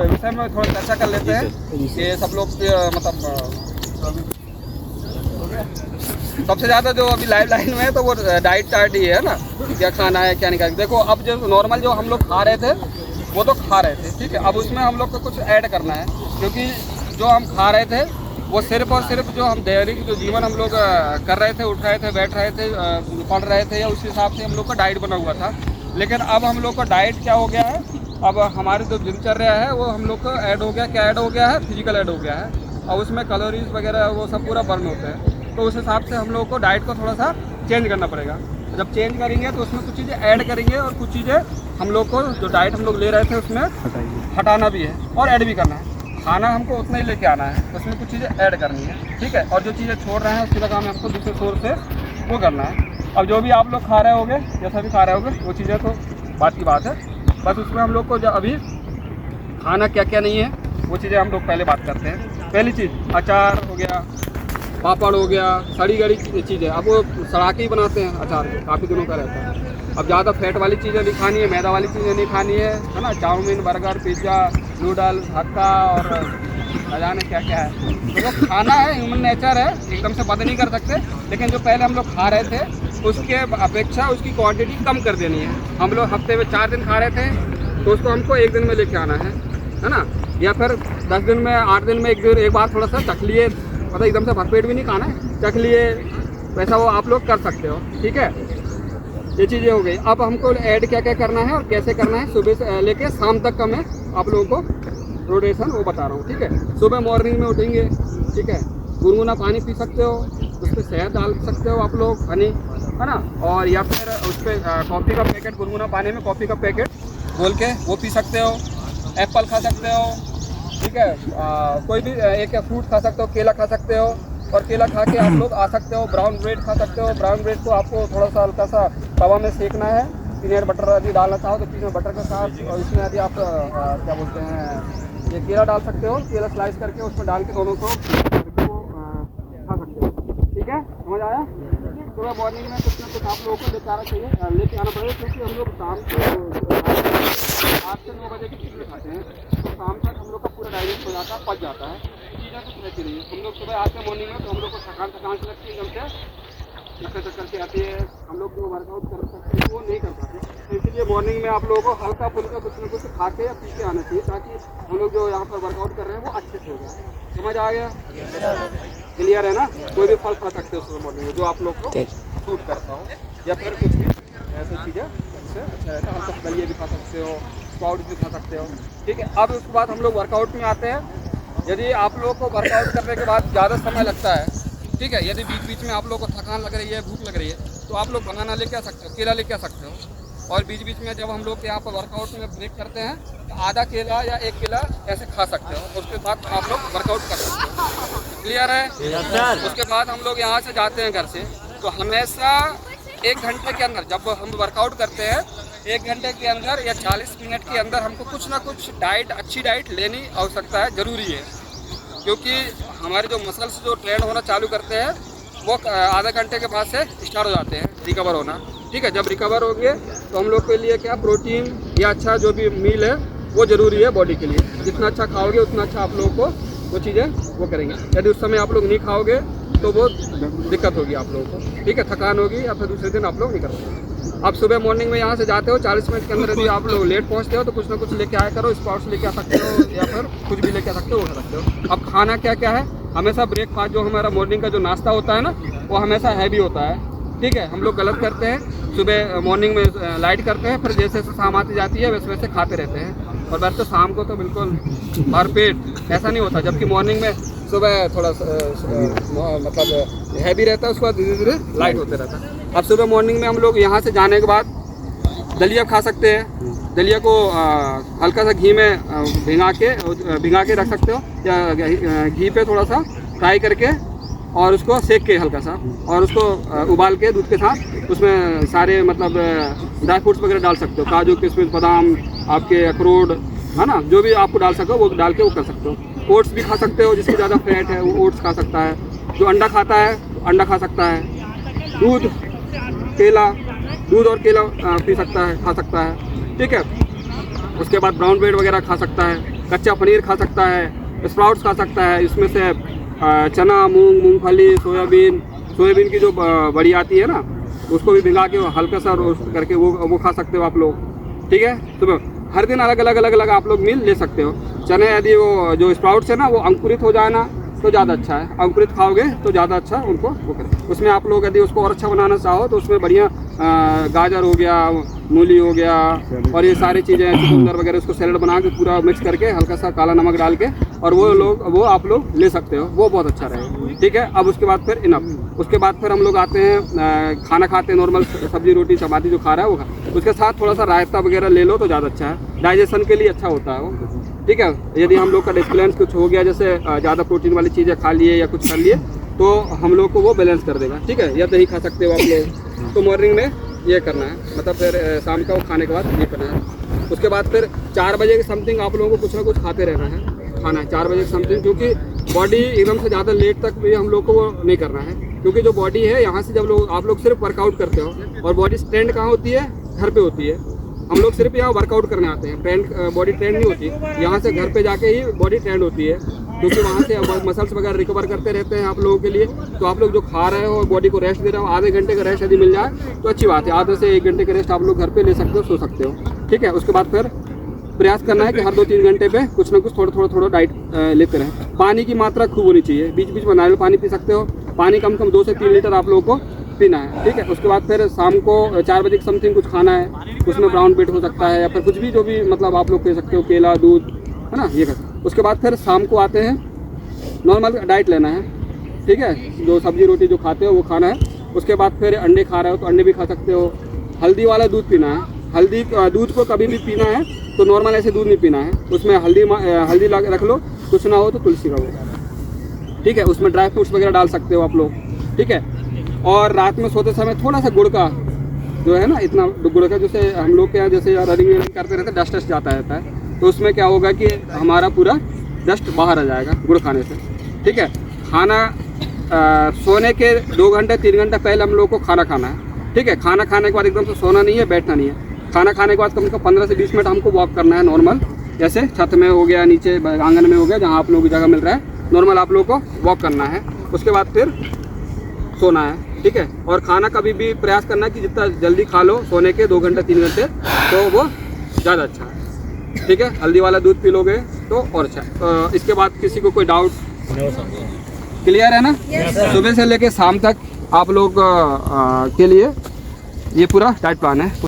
विषय में थोड़ा चर्चा कर लेते हैं कि सब लोग मतलब सबसे ज़्यादा जो अभी लाइन में है तो वो डाइट चार्ट ही है ना, क्या खाना है क्या नहीं खाना। देखो अब जो नॉर्मल जो हम लोग खा रहे थे वो तो खा रहे थे, ठीक है। अब उसमें हम लोग को कुछ ऐड करना है, क्योंकि जो हम खा रहे थे वो सिर्फ और सिर्फ जो हम दैनिक जो जीवन हम लोग कर रहे थे, उठ रहे थे, बैठ रहे थे, पढ़ रहे थे, या उस हिसाब से हम लोग का डाइट बना हुआ था। लेकिन अब हम लोग का डाइट क्या हो गया है, अब हमारी जो दिनचर्या है वो हम लोग का ऐड हो गया, क्या ऐड हो गया है, फिजिकल ऐड हो गया है। और उसमें कैलोरीज वगैरह वो सब पूरा बर्न होते हैं, तो उस हिसाब से हम लोग को डाइट को थोड़ा सा चेंज करना पड़ेगा। जब चेंज करेंगे तो उसमें कुछ चीज़ें ऐड करेंगे और कुछ चीज़ें हम लोग को जो डाइट हम लोग ले रहे थे उसमें हटाना भी है और ऐड भी करना है। खाना हमको उतना ही लेके आना है, उसमें कुछ चीज़ें ऐड करनी है, ठीक है। और जो चीज़ें छोड़ रहे हैं उसकी जगह में हमको दूसरे सोर्स से वो करना है। अब जो भी आप लोग खा रहे होगे, जैसा भी खा रहे होगे, वो चीज़ें तो बात की बात है। बस उसमें हम लोग को जो अभी खाना क्या क्या नहीं है वो चीज़ें हम लोग पहले बात करते हैं। पहली चीज़ अचार हो गया, पापड़ हो गया, सड़ी गड़ी चीज़ें। अब वो सड़ा के ही बनाते हैं अचार को, काफ़ी दिनों का रहता है। अब ज़्यादा फैट वाली चीज़ें नहीं खानी है, मैदा वाली चीज़ें नहीं खानी है ना। चाउमीन, बर्गर, पिज़्ज़ा, नूडल्स, हक्का और न जाने क्या क्या है। तो जो खाना है ह्यूमन नेचर है, एकदम से बंद नहीं कर सकते, लेकिन जो पहले हम लोग खा रहे थे उसके अपेक्षा उसकी क्वांटिटी कम कर देनी है। हम लोग हफ्ते में 4 दिन खा रहे थे तो उसको हमको 1 दिन में लेके आना है ना। या फिर 10 दिन में, 8 दिन में एक बार थोड़ा सा चख लिए, मतलब एकदम से भरपेट भी नहीं खाना है, चख लिए, वैसा वो आप लोग कर सकते हो, ठीक है। ये चीज़ें हो गई। अब हमको ऐड क्या क्या करना है और कैसे करना है, सुबह से लेके शाम तक का मैं आप लोगों को रोटेशन वो बता रहा हूँ, ठीक है। सुबह मॉर्निंग में उठेंगे, ठीक है, गुनगुना पानी पी सकते हो, उस पर शहद डाल सकते हो आप लोग, हनी, है ना। और या फिर उस पर कॉफ़ी का पैकेट, गुनगुना पानी में कॉफ़ी का पैकेट घोल के वो पी सकते हो। एप्पल खा सकते हो, ठीक है। कोई भी एक फ्रूट खा सकते हो, केला खा सकते हो। और केला खा के आप लोग आ सकते हो। ब्राउन ब्रेड खा सकते हो। ब्राउन ब्रेड को आपको थोड़ा सा हल्का सा तवा में सेकना है, पीनट बटर यदि डालना चाहो तो पीनट बटर के साथ, और इसमें यदि आप क्या बोलते हैं, ये केला डाल सकते हो, केला स्लाइस करके उसमें डाल के दोनों को खा सकते हो, ठीक है। समझ आया। सुबह मॉर्निंग में कुछ ना कुछ आप लोगों को लेके आना चाहिए, लेके आना पड़ेगा, क्योंकि हम लोग शाम को 8 से 9 बजे की चीज़ें खाते हैं, तो शाम तक हम लोग का पूरा डाइजेस्ट हो जाता है, पच जाता है, चीज़ें कुछ रहती नहीं है। हम लोग सुबह आते हैं मॉर्निंग में तो हम लोग को थकान से लगती है, एकदम से चक्कर करके आती है। हम लोग जो वर्कआउट कर सकते हैं वो नहीं कर पाते, तो इसलिए मॉर्निंग में आप लोगों को हल्का फुल्का कुछ ना कुछ खा के या पी के आना चाहिए, ताकि हम लोग जो यहाँ पर वर्कआउट कर रहे हैं वो अच्छे से हो जाए। समझ आ गया, क्लियर है ना। कोई भी फल खा सकते हो सुबह मॉर्निंग में जो आप लोग को सूट करता हो, या फिर कुछ भी ऐसी चीज़ें इससे अच्छा रहता है। हल्का दलिया भी खा सकते हो, स्प्राउट भी खा सकते हो, ठीक है। अब उसके बाद हम लोग वर्कआउट में आते हैं। यदि आप लोग को वर्कआउट करने के बाद ज़्यादा समय लगता है, ठीक है, यदि बीच बीच में आप लोग को थकान लग रही है, भूख लग रही है, तो आप लोग बनाना लेके आ सकते हो, केला लेके आ सकते हो। और बीच बीच में जब हम लोग यहाँ पर वर्कआउट में ब्रेक करते हैं तो आधा केला या 1 केला ऐसे खा सकते हो, उसके बाद आप लोग वर्कआउट कर सकते हो। क्लियर है। उसके बाद हम लोग यहाँ से जाते हैं घर से, तो हमेशा 1 घंटे के अंदर जब हम वर्कआउट करते हैं, 1 घंटे के अंदर या 40 मिनट के अंदर हमको कुछ ना कुछ डाइट, अच्छी डाइट लेनी आवश्यकता है, ज़रूरी है। क्योंकि हमारे जो मसल्स जो ट्रेंड होना चालू करते हैं वो आधे घंटे के बाद से स्टार्ट हो जाते हैं रिकवर होना, ठीक है। जब रिकवर होंगे तो हम लोग के लिए क्या प्रोटीन या अच्छा जो भी मील है वो ज़रूरी है बॉडी के लिए। जितना अच्छा खाओगे उतना अच्छा आप लोगों को वो चीज़ें वो करेंगे। यदि उस समय आप लोग नहीं खाओगे तो वो दिक्कत होगी आप लोगों को, ठीक है, थकान होगी, या फिर दूसरे दिन आप लोग नहीं कर पाएंगे। आप सुबह मॉर्निंग में यहाँ से जाते हो, 40 मिनट के अंदर यदि आप लोग लेट पहुँचते हो तो कुछ ना कुछ लेके आया करो, स्पाउट्स लेके आ सकते हो, या फिर कुछ भी लेके आ सकते हो, वो खा सकते हो। अब खाना क्या क्या है, हमेशा ब्रेकफास्ट जो हमारा मॉर्निंग का जो नाश्ता होता है ना वो हमेशा हैवी होता है, ठीक है। हम लोग गलत करते हैं, सुबह मॉर्निंग में लाइट करते हैं, फिर जैसे जैसे शाम आती जाती है वैसे वैसे खाते रहते हैं, और वैसे शाम को तो बिल्कुल भरपेट ऐसा नहीं होता। जबकि मॉर्निंग में सुबह थोड़ा मतलब हैवी रहता है, उसके बाद धीरे धीरे लाइट होते रहता है। अब सुबह मॉर्निंग में हम लोग यहाँ से जाने के बाद दलिया खा सकते हैं। दलिया को हल्का सा घी में भिगा के रख सकते हो, या घी पे थोड़ा सा फ्राई करके और उसको सेक के हल्का सा, और उसको उबाल के दूध के साथ उसमें सारे मतलब ड्राई फ्रूट्स वगैरह डाल सकते हो, काजू, किशमिश, बादाम, आपके अखरोट, है ना, जो भी आपको डाल सको वो डाल के वो कर सकते हो। ओट्स भी खा सकते हो, जिसकी ज़्यादा फैट है वो ओट्स खा सकता है। जो अंडा खाता है अंडा खा सकता है। दूध, केला, दूध और केला पी सकता है, खा सकता है, ठीक है। उसके बाद ब्राउन ब्रेड वगैरह खा सकता है, कच्चा पनीर खा सकता है, स्प्राउट्स खा सकता है। इसमें से चना, मूंग, मूंगफली, सोयाबीन की जो बड़ी आती है ना, उसको भी भिगा के हल्का सा रोस्ट करके वो खा सकते हो आप लोग। ठीक है, तो हर दिन अलग अलग आप लोग मील ले सकते हो। चने यदि वो जो स्प्राउट्स है ना वो अंकुरित हो जाए ना तो ज़्यादा अच्छा है, अंकुरित खाओगे तो ज़्यादा अच्छा उनको वो करें। उसमें आप लोग यदि उसको और अच्छा बनाना चाहो तो उसमें बढ़िया गाजर हो गया, मूली हो गया और ये सारी चीज़ें चुकंदर वगैरह उसको सैलड बना के पूरा मिक्स करके हल्का सा काला नमक डाल के और वो आप लोग ले सकते हो, वो बहुत अच्छा रहेगा। ठीक है, अब उसके बाद फिर इनफ, उसके बाद फिर हम लोग आते हैं खाना खाते हैं नॉर्मल सब्जी रोटी चपाती जो खा रहा है वो खा, उसके साथ थोड़ा सा रायता वगैरह ले लो तो ज़्यादा अच्छा है, डाइजेशन के लिए अच्छा होता है वो। ठीक है, यदि हम लोग का डिस्प्लेंस कुछ हो गया, जैसे ज़्यादा प्रोटीन वाली चीज़ें खा लिए या कुछ कर लिए, तो हम लोग को वो बैलेंस कर देगा। ठीक है, या दही खा सकते हो आप लोग। तो मॉर्निंग में ये करना है, मतलब फिर शाम का वो खाने के बाद ये करना है। उसके बाद फिर 4 बजे के समथिंग आप लोगों को कुछ ना कुछ खाते रहना है, खाना है 4 बजे के समथिंग, क्योंकि बॉडी एकदम से ज़्यादा लेट तक भी हम लोग को वो नहीं करना है, क्योंकि जो बॉडी है यहाँ से जब आप लोग सिर्फ वर्कआउट करते हो और बॉडी ट्रेंड कहाँ होती है, घर पे होती है। हम लोग सिर्फ यहाँ वर्कआउट करने आते हैं, ट्रेंड बॉडी ट्रेंड नहीं होती, यहाँ से घर पे जाके ही बॉडी ट्रेंड होती है, क्योंकि वहाँ से मसल्स वगैरह रिकवर करते रहते हैं आप लोगों के लिए। तो आप लोग जो खा रहे हो और बॉडी को रेस्ट दे रहे हो, आधे घंटे का रेस्ट यदि मिल जाए तो अच्छी बात है, आधे से 1 घंटे का रेस्ट आप लोग घर पे ले सकते हो, सो सकते हो। ठीक है, उसके बाद फिर प्रयास करना है कि हर 2-3 घंटे पे कुछ ना कुछ थोड़ा डाइट लेते रहें। पानी की मात्रा खूब होनी चाहिए, बीच बीच में नारियल पानी पी सकते हो, पानी कम से कम 2 से 3 लीटर आप लोगों को पीना है। ठीक है, उसके बाद फिर शाम को 4 बजे के समथिंग कुछ खाना है, उसमें ब्राउन ब्रेड हो सकता है या फिर कुछ भी जो भी मतलब आप लोग कह सकते हो, केला, दूध, है ना, ये कर। उसके बाद फिर शाम को आते हैं, नॉर्मल डाइट लेना है। ठीक है, जो सब्जी रोटी जो खाते हो वो खाना है। उसके बाद फिर अंडे खा रहे हो तो अंडे भी खा सकते हो। हल्दी वाला दूध पीना है, हल्दी दूध को कभी भी पीना है तो नॉर्मल ऐसे दूध नहीं पीना है, उसमें हल्दी रख लो, कुछ ना हो तो तुलसी का हो। ठीक है, उसमें ड्राई फ्रूट्स वगैरह डाल सकते हो आप लोग। ठीक है, और रात में सोते समय थोड़ा सा गुड़ का जो है ना, इतना गुड़ का, जैसे हम लोग के यहाँ जैसे रनिंग करते रहते हैं, डस्ट जाता रहता है, तो उसमें क्या होगा कि हमारा पूरा डस्ट बाहर आ जाएगा गुड़ खाने से। ठीक है, खाना सोने के 2 घंटे 3 घंटे पहले हम लोग को खाना खाना है। ठीक है, खाना खाने के बाद एकदम से सोना नहीं है, बैठना नहीं है। खाना खाने के बाद कम से कम 15 से 20 मिनट हमको वॉक करना है नॉर्मल, जैसे छत में हो गया, नीचे आंगन में हो गया, जहाँ आप लोगों की जगह मिल रहा है, नॉर्मल आप लोगों को वॉक करना है। उसके बाद फिर सोना है। ठीक है, और खाना कभी भी प्रयास करना है कि जितना जल्दी खा लो सोने के 2 घंटे 3 घंटे, तो वो ज़्यादा अच्छा है। ठीक है, हल्दी वाला दूध पी लोगे तो और अच्छा है। तो इसके बाद किसी को कोई डाउट क्लियर है ना? सुबह से लेके शाम तक आप लोग के लिए ये पूरा डाइट प्लान है।